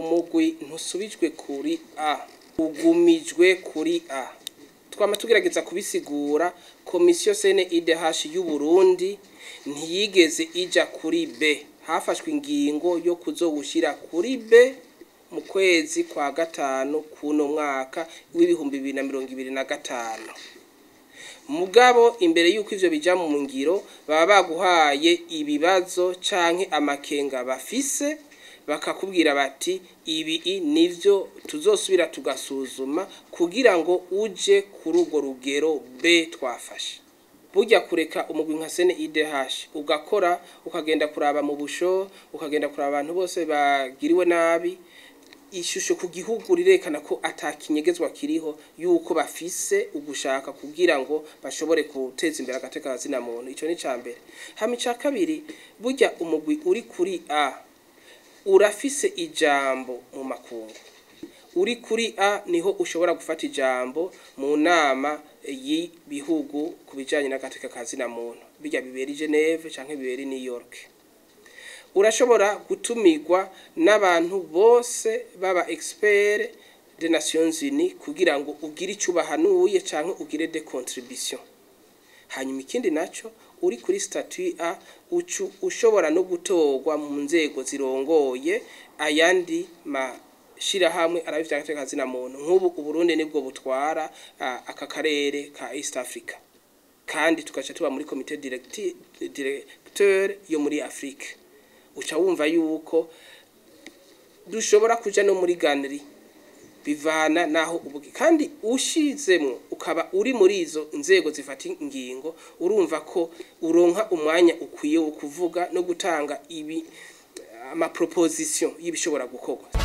umugwi ntusubijwe kuri A ugumijwe kuri A twama tugerageza kubisigura komisiyo CNIDH y'u Burundi ntiyigeze ija kuri B hafashwe ingingo yo kuzowushira kuri B mu kwezi kwa gatanu kuno mwaka w'ibihumbi 2025 mugabo imbere yuko ivyo bija mu ngiro baba baguhaye ibibazo canke amakenga bafise bakakubwira bati ibi nivyo tuzosubira tugasuzuma kugira ngo uje kuri urwo rugero B twafashe burya kureka umugwi nka CNIDH ugakora ukagenda kuraba mu busho ukagenda kuraba abantu bose bagiriwe nabi ishusho ku gihugu rirekana ko atakinyegezwa kiriho yuko bafise ugushaka kugira ngo bashobore guteza imbere agateka kazina muntu ico ni cambere hama ica kabiri burya umugwi uri kuri A urafise ijambo mu makungu uri kuri A niho ushobora gufata ijambo mu nama y'ibihugu kubijanye n'agateka kazina muntu bijya bibera i Geneve canke bibera i New York urashobora gutumirwa n'abantu bose baba expert des Nations Unies kugira ngo ugire icyo bahanuye canke ugire des contributions hanyuma ikindi naco uri kuri statut A ushobora no gutorwa mu nzego zirongoye ayandi shira hamwe arabivya agateka kazina muntu nk'ubu Uburundi nibwo butwara aka karere ka East Africa kandi tugaca tuba muri comité directeur yo muri Afrique uca wumva yuko dushobora kuja no muri ganri bivana naho ubugi kandi ushizemwe ukaba uri muri izo nzego zifata ingingo urumva ko uronka umwanya ukwiye wo kuvuga no gutanga ibi ama proposition y'ibishobora gukorwa.